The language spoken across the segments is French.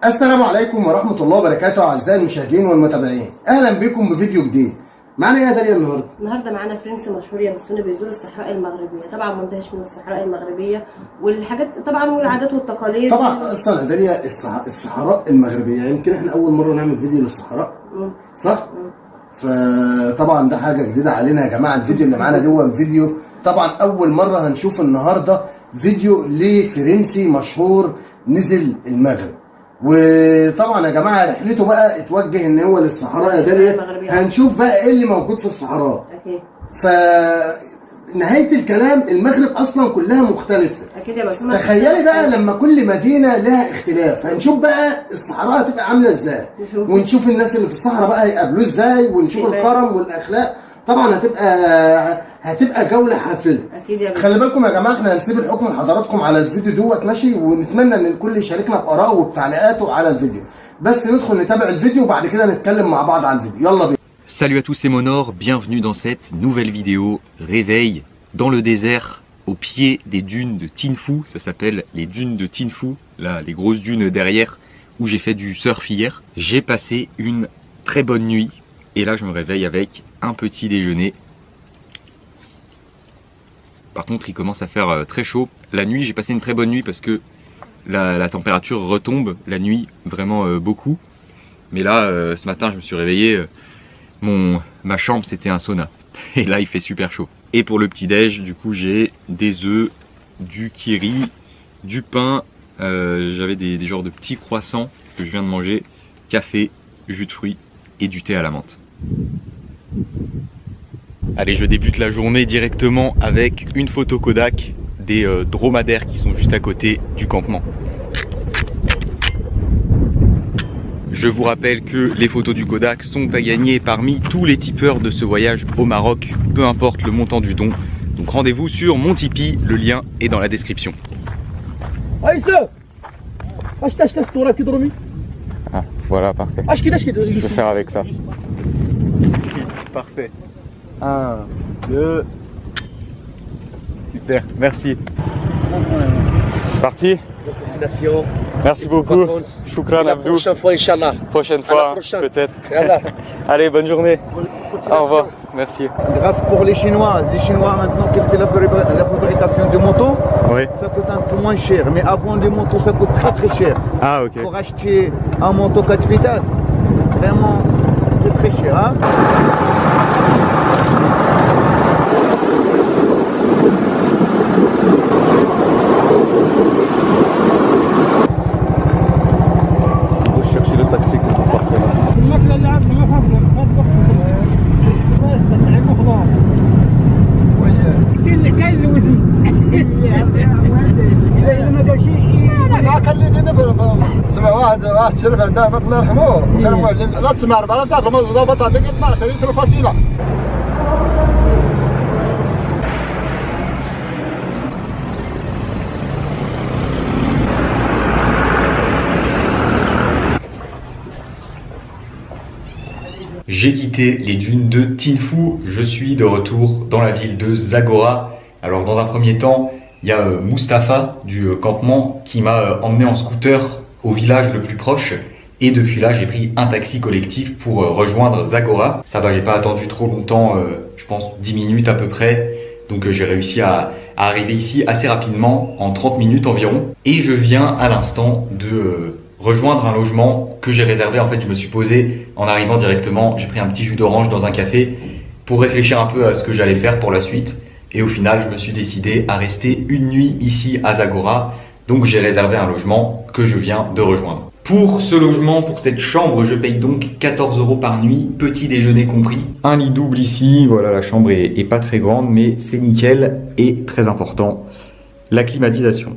السلام عليكم ورحمة الله وبركاته أعزائي المشاهدين والمتابعين، أهلا بكم بفيديو جديد. معنا ايه يا داليا النهارده معانا فرنسي مشهور يمثلنا بيزور الصحراء المغربيه، طبعا مندهش من الصحراء المغربيه والحاجات طبعا والعادات والتقاليد. طبعا اصلا يا داليا الصحراء المغربيه يمكن احنا اول مره نعمل فيديو للصحراء صح؟ فطبعا ده حاجه جديده علينا يا جماعه. الفيديو اللي معانا ده فيديو طبعا اول مره هنشوف النهارده فيديو لفرنسي مشهور نزل المغرب، وطبعا يا جماعه رحلته بقى اتوجه ان هو للصحراء يا داليا. هنشوف بقى ايه اللي موجود في الصحراء. اكيد. فنهايه الكلام المغرب اصلا كلها مختلفه. اكيد يا بسمة. تخيلي بقى لما كل مدينه لها اختلاف. هنشوف بقى الصحراء هتبقى عامله ازاي، ونشوف الناس اللي في الصحراء بقى هيقابلوه ازاي، ونشوف الكرم والاخلاق. طبعا هتبقى جوله حافله. اكيد يا بسمة. خلي بالكم يا جماعه احنا هنسيب الحكم لحضراتكم على الفيديو دوت ماشي، ونتمنى ان الكل يشاركنا بارائه وبتعليقاته على الفيديو. بس ندخل نتابع الفيديو وبعد كده نتكلم مع بعض عن الفيديو. يلا بينا. Salut à tous, c'est Monor, bienvenue dans cette nouvelle vidéo réveil dans le désert au pied des dunes de Tinfou. Ça s'appelle les dunes de Tinfou, là les grosses dunes derrière où j'ai fait du surf hier. J'ai passé une très bonne nuit et là je me réveille avec un petit déjeuner. Par contre il commence à faire très chaud. La nuit j'ai passé une très bonne nuit parce que la température retombe la nuit vraiment beaucoup. Mais là ce matin je me suis réveillé, ma chambre c'était un sauna et là il fait super chaud. Et pour le petit déj du coup j'ai des œufs, du kiri, du pain, j'avais des genres de petits croissants que je viens de manger, café, jus de fruits et du thé à la menthe. Allez, je débute la journée directement avec une photo Kodak des dromadaires qui sont juste à côté du campement. Je vous rappelle que les photos du Kodak sont à gagner parmi tous les tipeurs de ce voyage au Maroc, peu importe le montant du don. Donc rendez-vous sur mon Tipeee, le lien est dans la description. Ah, voilà, parfait. Je vais faire avec ça. Parfait. 1, 2. Super, merci. C'est parti. Merci beaucoup. Choukran Abdou. Prochaine fois, Inch'Allah. Prochaine fois, peut-être. Allez, bonne journée. Au revoir. Merci. Grâce pour les Chinois maintenant qui fait la fabrication de motos, oui. Ça coûte un peu moins cher. Mais avant les motos, ça coûte très cher. Ah, ok. Pour acheter un moto 4 vitesses, vraiment, c'est très cher. Hein. واحد شرف عندها بطل الله يرحمه كان معلم لا تسمع ربع لا الموضوع بطل عندك 12 لتر فصيله. J'ai quitté les dunes de Tinfou, je suis de retour dans la ville de Zagora. Alors dans un premier temps, il y a Mustapha du campement qui m'a emmené en scooter au village le plus proche. Et depuis là, j'ai pris un taxi collectif pour rejoindre Zagora. Ça va, j'ai pas attendu trop longtemps, je pense 10 minutes à peu près. Donc j'ai réussi à arriver ici assez rapidement, en 30 minutes environ. Et je viens à l'instant de rejoindre un logement que j'ai réservé. En fait, je me suis posé en arrivant directement. J'ai pris un petit jus d'orange dans un café pour réfléchir un peu à ce que j'allais faire pour la suite. Et au final, je me suis décidé à rester une nuit ici à Zagora. Donc j'ai réservé un logement que je viens de rejoindre. Pour ce logement, pour cette chambre, je paye donc 14 € par nuit, petit déjeuner compris. Un lit double ici, voilà, la chambre est pas très grande, mais c'est nickel. Et très important, la climatisation.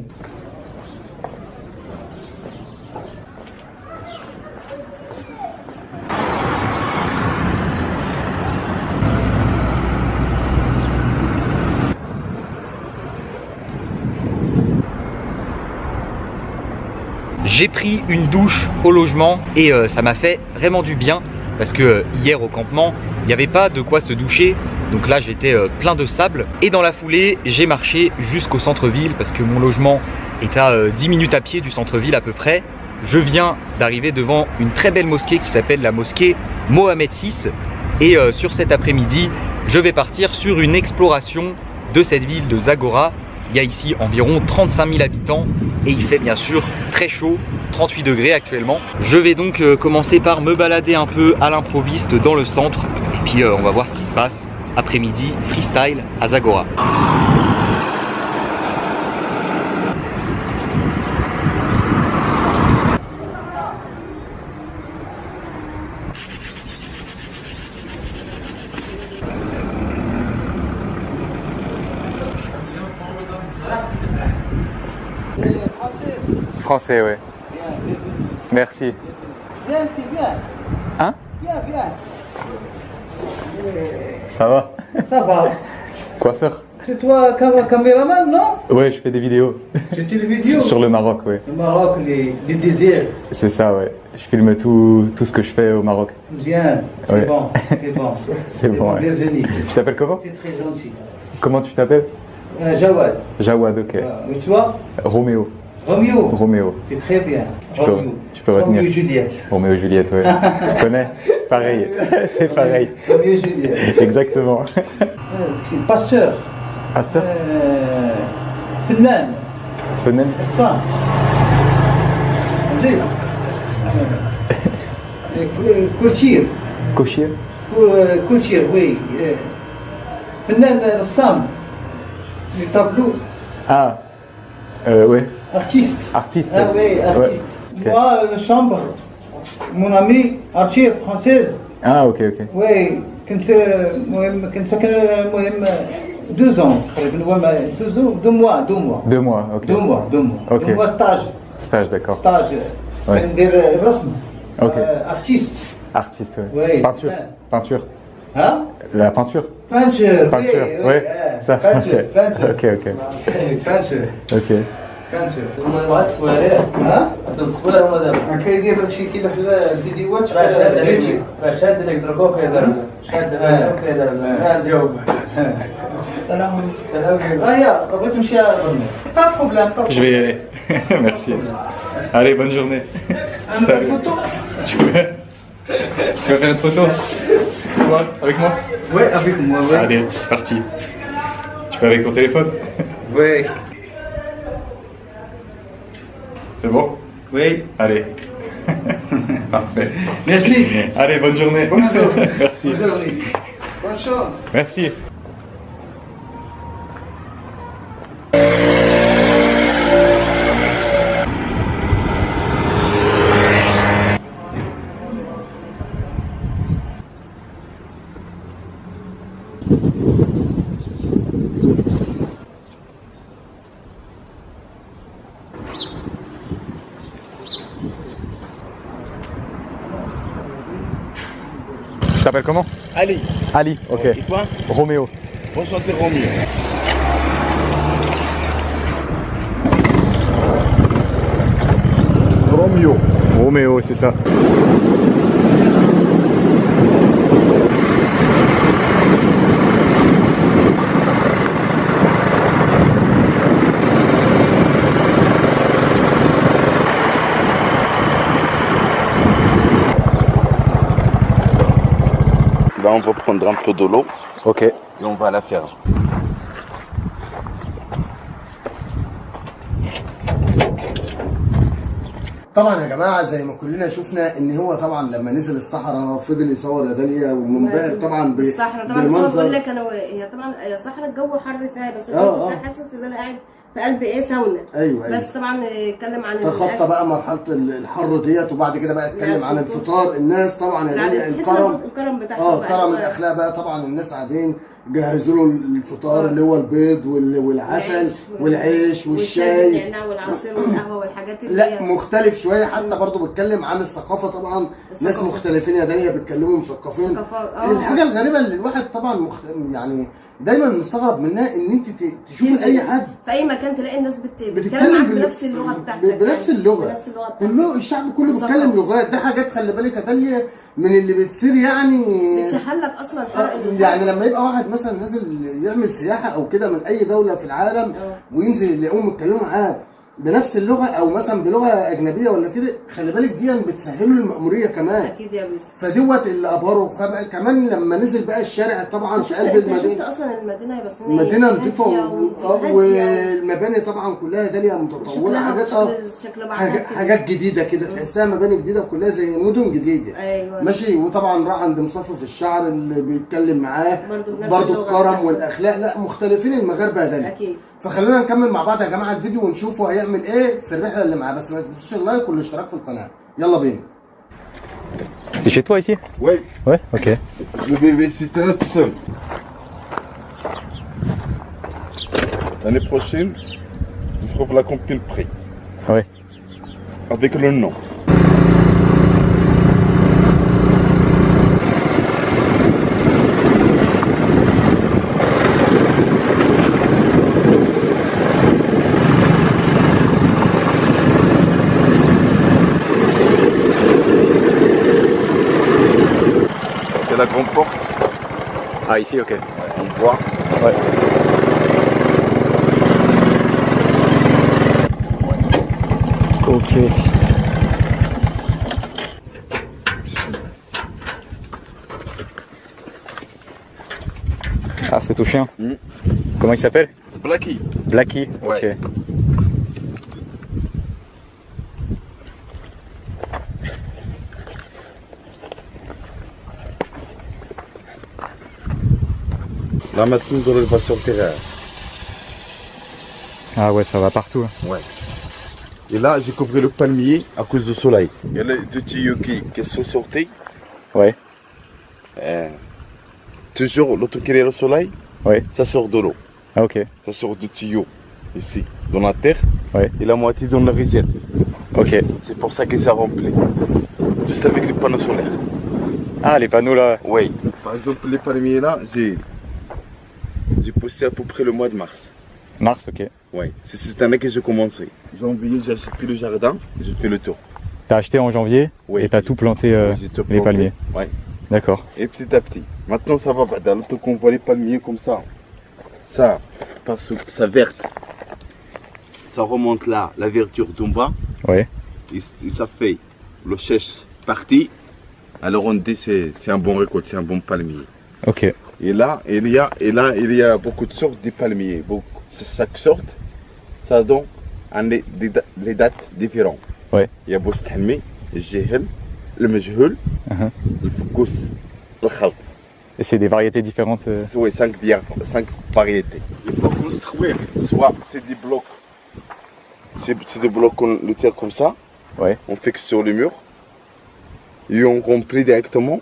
J'ai pris une douche au logement et ça m'a fait vraiment du bien parce que hier au campement, il n'y avait pas de quoi se doucher. Donc là, j'étais plein de sable. Et dans la foulée, j'ai marché jusqu'au centre-ville parce que mon logement est à 10 minutes à pied du centre-ville à peu près. je viens d'arriver devant une très belle mosquée qui s'appelle la mosquée Mohamed VI. Et sur cet après-midi, je vais partir sur une exploration de cette ville de Zagora. Il y a ici environ 35 000 habitants et il fait bien sûr très chaud, 38 degrés actuellement. Je vais donc commencer par me balader un peu à l'improviste dans le centre et puis on va voir ce qui se passe. Après-midi, freestyle à Zagora. Français, ouais. Merci. Bien, c'est bien. Hein? Bien, bien. Ça va? Ça va. Coiffeur? C'est toi caméraman, non? Ouais, je fais des vidéos. J'ai les vidéos. Sur le Maroc, ouais. Le Maroc, les déserts. C'est ça, ouais. Je filme tout ce que je fais au Maroc. Bien, c'est Ouais. bon, c'est bon. C'est bon, ouais. Bienvenue. Tu t'appelles comment? C'est très gentil. Comment tu t'appelles? Jawad. Jawad, ok. Et toi? Roméo. Roméo. Roméo. C'est très bien. Tu peux retenir. Roméo Juliette. Roméo et Juliette, ouais. Tu connais? Pareil. C'est pareil. Roméo Juliette. Exactement. C'est pasteur. Pasteur? فنان. Fenen? رسام. فهمتي؟ كولتير. Cochier? كولتير وي. فنان رسام. Les tableaux. Ah. Ouais. Artiste. Artiste. Ah oui, artiste. Ouais. Ok. Moi, la chambre. Mon ami, artiste française. Ah, ok, ok. Oui, كنت ساكن المهم 2 ans تقريبا 2 mois 2 mois 2 mois, ok. 2 mois 2 mois Ok. 2 mois stage Stage, d'accord. stage Ouais. ندير الرسم Ok. artiste Artiste, ouais. Oui. Peinture. Ouais. Peinture. ها La peinture. peinture Peinture, oui, ouais. oui, Ça, peinture ok. peinture Ok, ok. peinture Ok. peinture بغات تصوير ها تصوير هما دابا كيدير داكشي كيلوح الفيديوهات راه شاد في عليك اليوتيوب راه شاد عليك دروك كيهضر شاد عليك كيهضر جاوب سلام سلام هيا بغيت نمشي با بروبليم با Je vais y aller. Merci. Allez, bonne journée. Un Salut. photo. Tu veux faire une photo? Toi, avec moi? Ouais, avec moi, ouais. Allez, c'est parti. Tu fais avec ton téléphone? Ouais. C'est bon? Oui. Allez. Parfait. Merci. Allez, bonne journée. Bonjour. Merci. Bonne journée. Bonne chance. Merci. Tu t'appelles comment? Ali. Ali, ok. Et toi? Roméo. Enchanté Roméo. Roméo. Roméo, c'est ça. Là, on va prendre un peu de l'eau Ok. et on va la faire. طبعا يا جماعه زي ما كلنا شفنا ان هو طبعا لما نزل الصحراء فضل يصور يا داليا ومنبهر طبعا الصحراء طبعا بس هو بقول لك انا هي طبعا صحراء الجو حر فيها بس انا كنت حاسس ان انا قاعد في قلب ايه ساونا. ايوه بس طبعا اتكلم عن تخطى بقى مرحله الحر ديت وبعد كده بقى اتكلم عن الفطار. الناس طبعا يا داليا الكرم بتاعهم كرم الاخلاق بقى طبعا. الناس قاعدين جهزوا له الفطار اللي هو البيض والعسل والعيش والشاي والنعناع والعصير والقهوه والحاجات اللي لا مختلف شويه. حتى برضو بتكلم عن الثقافه طبعا. ناس مختلفين يا داليا بيتكلموا مثقفين. الحاجه الغريبه اللي الواحد طبعا يعني دايما مستغرب منها ان انت تشوفي اي حد في اي مكان تلاقي الناس بتتكلم معاك بنفس اللغه بتاعتك. بنفس اللغه الشعب كله بيتكلم لغات. ده حاجات خلي بالك يا داليا من اللي بتصير يعني بتسهل لك اصلا يعني لما يبقى واحد مثلا نازل يعمل سياحه او كده من اي دوله في العالم وينزل يلاقيهم يتكلموا معاه بنفس اللغه او مثلا بلغه اجنبيه ولا كده، خلي بالك دي بتسهله المأموريه كمان. اكيد يا يوسف. فدوت اللي ابهره كمان لما نزل بقى الشارع طبعا في قلب انت المدينه. شفت اصلا المدينه بس المدينه نظيفه والمباني طبعا كلها داليه متطوره، حاجات جديده كده تحسها مباني جديده كلها زي مدن جديده. ايوه ماشي. وطبعا راح عند مصفف الشعر اللي بيتكلم معاه برضه الكرم والاخلاق، لا مختلفين المغاربه داليه اكيد. فخلونا نكمل مع بعض يا جماعه الفيديو ونشوفه هيعمل ايه في الرحله اللي معاه، بس ما تنسوش اللايك والاشتراك في القناه. يلا بينا. C'est chez toi ici? Oui. Ouais, ok. Le babysitter seul. L'année prochaine, on trouve la compile prix. Ouais. Avec le nom. C'est la grande porte. Ah, ici, ok. On voit. Ouais. Ok. Ah, c'est tout chien. Comment il s'appelle? Blacky. Blacky. Ouais. Ok. Là maintenant, il va sortir. Ah ouais, ça va partout. Hein. Ouais. Et là, j'ai couvert le palmier à cause du soleil. Il y a les deux tuyaux qui sont sortis. Ouais. Toujours, l'autre qui est le soleil, Ouais. ça sort de l'eau. Ah, ok. Ça sort du tuyau, ici, dans la terre. Ouais. Et la moitié dans la réserve. Ok. C'est pour ça que ça remplit. Juste avec les panneaux solaires. Ah, les panneaux là. Oui. Par exemple, les palmiers là, j'ai poussé à peu près le mois de mars. Mars, ok. Oui. C'est cette année que j'ai commencé. Janvier, j'ai acheté le jardin, j'ai fait le tour. T'as acheté en janvier Oui. et t'as tout planté J'ai tout les planté. palmiers. Oui. D'accord. Et petit à petit. Maintenant, ça va pas. Dans l'autre qu'on voit les palmiers comme ça. Ça, parce que ça verte. Ça remonte là, la verdure d'en bas. Ouais. Et ça fait le chèche parti. Alors on dit c'est un bon récolte, c'est un bon palmier. Ok. Et là, il y a beaucoup de sortes de palmiers. Chaque sorte, ça donne les dates différentes. Ouais. Il y a Boustahmi, le Jehel, le Mejhul, le Fouκous, le Khalt. Et c'est des variétés différentes. Oui, 5 variétés. Il faut construire, soit c'est des blocs. C'est des blocs qu'on le tire comme ça. Ouais. On fixe sur le mur. Et on remplit directement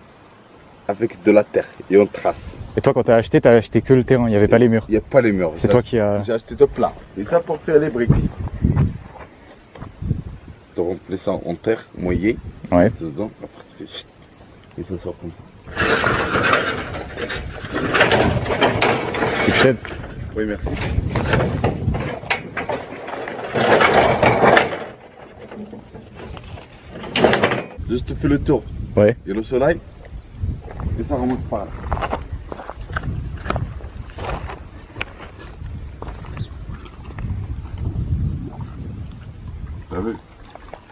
avec de la terre. Et on trace. Et toi, quand t'as acheté que le terrain, il n'y avait pas les murs. Il n'y a pas les murs. C'est toi qui as. J'ai acheté de plat. Et ça pour faire les briques. Tu remplis ça en terre mouillée. Ouais. Dedans, après tu fais chut, et ça sort comme ça. Succède. Oui, merci. Juste tu fais le tour. Ouais. Et le soleil. Et ça remonte par là. T'as vu?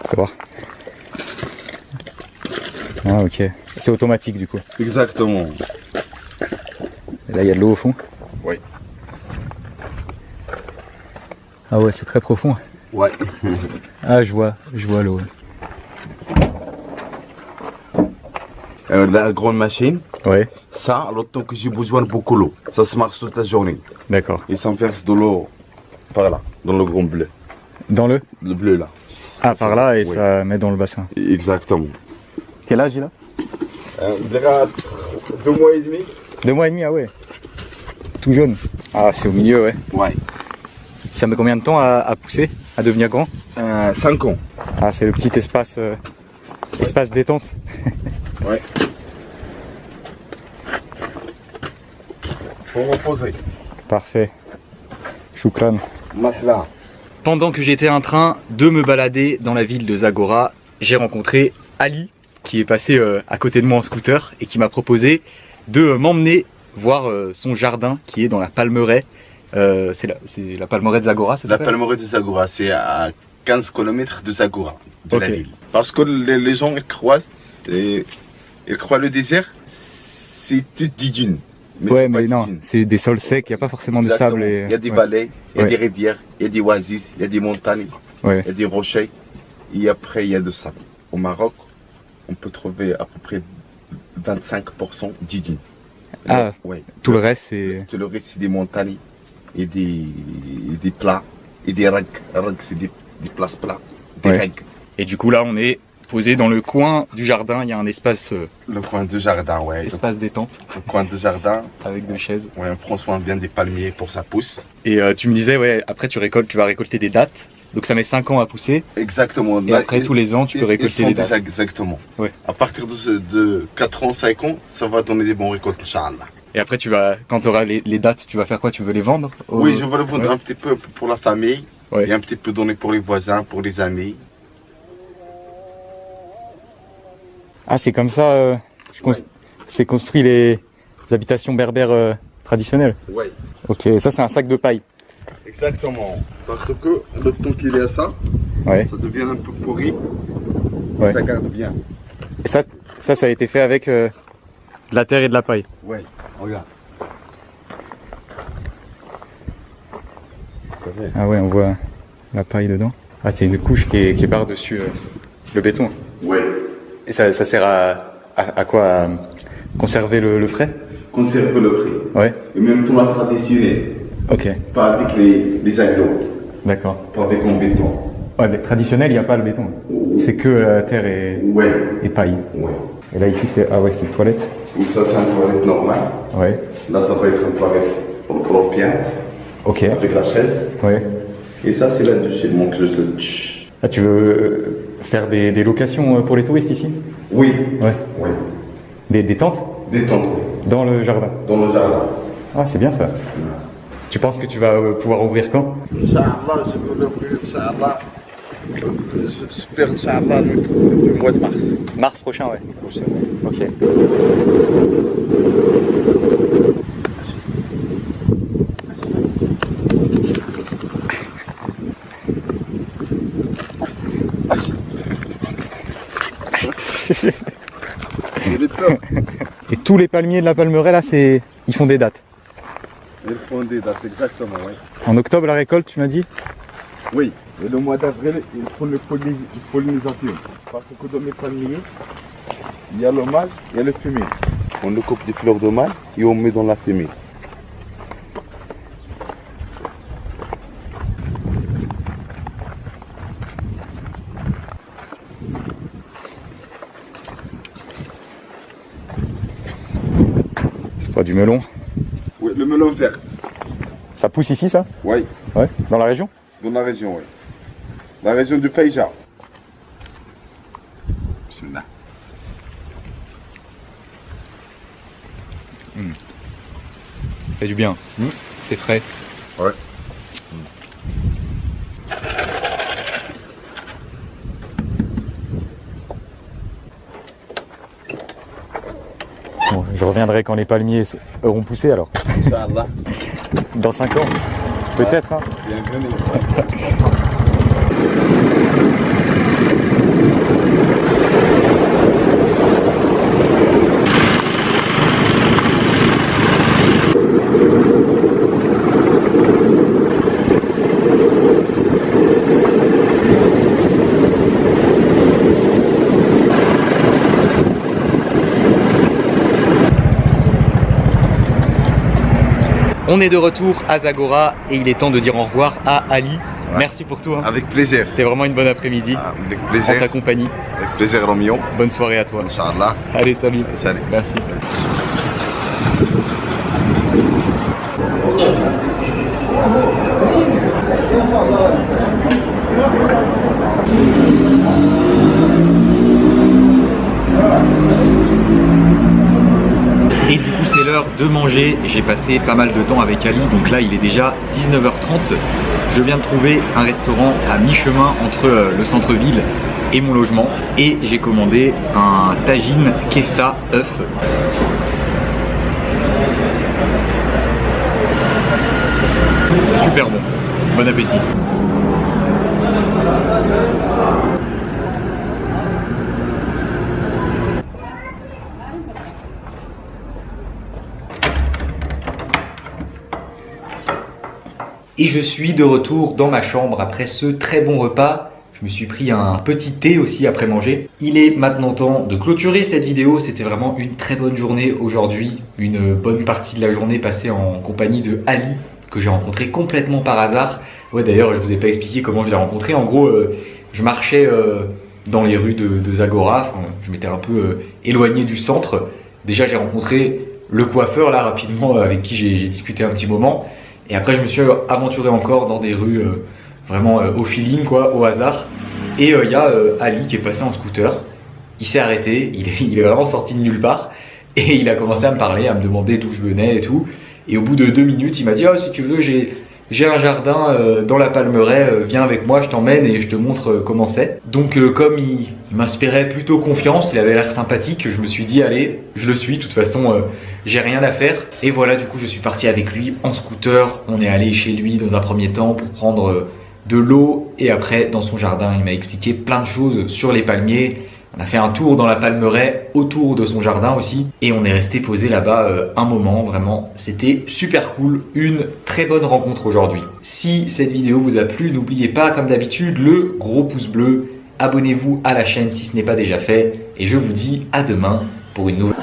Fais voir. Ah, ok. C'est automatique du coup. Exactement. Et là, il y a de l'eau au fond. Oui. Ah ouais, c'est très profond. Ouais. Ah, je vois l'eau. La grande machine, Ouais. ça, le temps que j'ai besoin de beaucoup d'eau, ça se marche toute la journée. D'accord. Et ça me verse de l'eau par là, dans le grand bleu. Dans le Le bleu là. Ah, par là et Oui. ça met dans le bassin. Exactement. Quel âge il a On dirait 2 mois et demi. 2 mois et demi, ah ouais. Tout jaune. Ah, c'est au milieu, ouais. Ouais. Ça met combien de temps à pousser, à devenir grand? 5 ans. Ah, c'est le petit espace détente. Ouais. Pour reposer. Parfait. Choukran. Mahla. Pendant que j'étais en train de me balader dans la ville de Zagora, j'ai rencontré Ali qui est passé à côté de moi en scooter et qui m'a proposé de m'emmener voir son jardin qui est dans la Palmeraie c'est la Palmeraie de Zagora, c'est ça? La Palmeraie de Zagora, c'est à 15 km de Zagora, de la Ok. ville. Parce que les gens ils croient le désert, c'est des dunes. Ouais, c'est pas mais des non, dunes. c'est des sols secs, il n'y a pas forcément de Exactement. sable. Et... Il y a des ouais. vallées, il y a Ouais. des rivières, il y a des oasis, il y a des montagnes, Ouais. il y a des rochers. Et après, il y a de sable. Au Maroc, on peut trouver à peu près 25% de dunes. Ah, ouais. tout le reste, c'est. Tout le reste, c'est des montagnes et des plats et des rags. Rags, c'est des places plats. Des Ouais. rags. Et du coup, là, on est posé dans le coin du jardin. Il y a un espace, Le coin de jardin, ouais. espace détente Le coin de jardin, avec des chaises. ouais, on prend soin bien des palmiers pour ça pousse. Et tu me disais, ouais, après, tu vas récolter des dattes. Donc, ça met 5 ans à pousser. Exactement. Et après, tous les ans, tu peux récolter les dattes. Exactement. Ouais. À partir de 4 ans, 5 ans, ça va donner des bons récoltes, Inch'Allah. Et après, quand tu auras les dattes, tu vas faire quoi? Tu veux les vendre Oui, je vais le vendre Ouais. un petit peu pour la famille Ouais. et un petit peu donner pour les voisins, pour les amis. Ah, c'est comme ça, c'est construit les habitations berbères traditionnelles. Oui, Ok, ça, c'est un sac de paille. exactement. Parce que le temps qu'il est à ça, Ouais. ça devient un peu pourri. Ouais. Ça garde bien. Et ça a été fait avec de la terre et de la paille. Oui, regarde. Ah ouais, on voit la paille dedans. Ah, c'est une couche qui est par-dessus le béton. Oui. Et ça sert à quoi? À conserver le frais? Conserve le prix. Ouais. Et même pour la traditionnelle. Ok, Pas avec les agneaux, d'accord. pas avec en béton. Ouais, traditionnel, il n'y a pas le béton. C'est que la terre Ouais. et paille. Ouais. Et là, ici, c'est une toilette. Et ça, c'est une toilette normale. Ouais. Là, ça va être une toilette européenne Ok. avec la chaise. Ouais. Et ça, c'est la douche. Il manque juste le tch. Ah, tu veux faire des locations pour les touristes ici? Oui. Ouais. Oui. Des tentes Détente, dans le jardin. dans le jardin. Ah, c'est bien ça. Tu penses que tu vas pouvoir ouvrir quand? Inch'Allah, je veux l'ouvrir, Inch'Allah. J'espère, Inch'Allah, le mois de mars. Mars prochain, ouais. Prochain. Ok. J'ai peur. Et tous les palmiers de la Palmeraie, là, ils font des dates. Ils font des dates, exactement, oui. En octobre, la récolte, tu m'as dit? Oui, et le mois d'avril, ils font la pollinisation. Parce que dans les palmiers, il y a le mâle, il y a le femelle. On le coupe des fleurs de mâle et on met dans la femelle. C'est pas du melon. Oui, le melon vert. Ça pousse ici, ça? Oui, Ouais. Dans la région? dans la région, oui. La région du Fayja. Bismillah. Ça fait du bien. C'est frais. Ouais. Bon, je reviendrai quand les palmiers auront poussé alors. Inch'Allah. Dans 5 ans. Peut-être, hein. Bienvenue. On est de retour à Zagora et il est temps de dire au revoir à Ali. Merci pour tout. Hein. Avec plaisir. C'était vraiment une bonne après-midi Avec en ta plaisir. compagnie. Avec plaisir, Romeo. Bonne soirée à toi. Inch'Allah. Allez, salut. Salut. Merci. Et du coup c'est l'heure de manger, j'ai passé pas mal de temps avec Ali, donc là il est déjà 19h30. Je viens de trouver un restaurant à mi-chemin entre le centre-ville et mon logement et j'ai commandé un tagine kefta œuf. c'est super bon. Bon appétit. Et je suis de retour dans ma chambre après ce très bon repas. Je me suis pris un petit thé aussi après manger. Il est maintenant temps de clôturer cette vidéo. C'était vraiment une très bonne journée aujourd'hui. Une bonne partie de la journée passée en compagnie de Ali, que j'ai rencontré complètement par hasard. Ouais, d'ailleurs, je vous ai pas expliqué comment je l'ai rencontré. En gros, je marchais dans les rues de Zagora. Enfin, je m'étais un peu éloigné du centre. Déjà, j'ai rencontré le coiffeur là rapidement avec qui j'ai discuté un petit moment. Et après, je me suis aventuré encore dans des rues vraiment au feeling, quoi, au hasard. Et il y a Ali qui est passé en scooter. Il s'est arrêté, il est vraiment sorti de nulle part. Et il a commencé à me parler, à me demander d'où je venais et tout. Et au bout de 2 minutes, il m'a dit « Oh, si tu veux, j'ai un jardin dans la Palmeraie, viens avec moi, je t'emmène et je te montre comment c'est. » Donc comme il m'inspirait plutôt confiance, il avait l'air sympathique, je me suis dit « Allez, je le suis, de toute façon, j'ai rien à faire. » Et voilà, du coup, je suis parti avec lui en scooter. On est allé chez lui dans un premier temps pour prendre de l'eau. Et après, dans son jardin, il m'a expliqué plein de choses sur les palmiers. On a fait un tour dans la Palmeraie, autour de son jardin aussi. Et on est resté posé là-bas un moment, vraiment. C'était super cool, une très bonne rencontre aujourd'hui. Si cette vidéo vous a plu, n'oubliez pas, comme d'habitude, le gros pouce bleu. Abonnez-vous à la chaîne si ce n'est pas déjà fait. Et je vous dis à demain pour une nouvelle...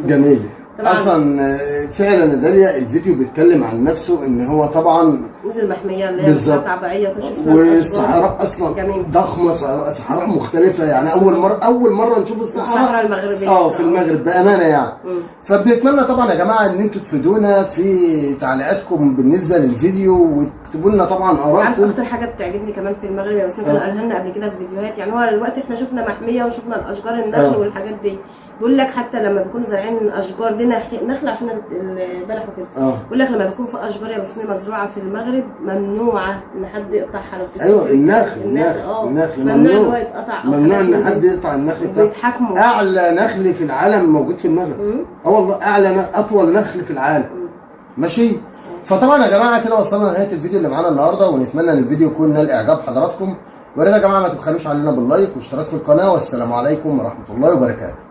جميل. اصلا فعلا داليا الفيديو بيتكلم عن نفسه ان هو طبعا نزل محميه اللي هي بالظبط. طبيعيه شفنا والصحراء اصلا جميل. ضخمه، صحراء مختلفه يعني اول مره نشوف الصحراء المغربيه في المغرب بامانه يعني. فبنتمنى طبعا يا جماعه ان انتوا تفيدونا في تعليقاتكم بالنسبه للفيديو، وتكتبوا لنا طبعا ارائكم. اكتر حاجه بتعجبني كمان في المغرب يا باسم كانوا قالها لنا قبل كده في فيديوهات، يعني هو دلوقتي احنا شفنا محميه وشفنا الاشجار النخل والحاجات دي، بيقول لك حتى لما بيكونوا زارعين اشجار دي نخل عشان البلح وكده، بيقول لك لما بيكون في اشجار يا باسم مزروعه في المغرب ممنوعه ان حد يقطعها. لو ايوه النخل ممنوع ان هو يتقطع، ممنوع ان حد يقطع النخل بتاعه. بيتحاكموا. اعلى نخل في العالم موجود في المغرب. والله اعلى اطول نخل في العالم. ماشي. فطبعا يا جماعه كده وصلنا لنهايه الفيديو اللي معانا النهارده، ونتمنى ان الفيديو يكون نال اعجاب حضراتكم. ويا ريت يا جماعه ما تبخلوش علينا باللايك واشتراك في القناه، والسلام عليكم ورحمه الله وبركاته.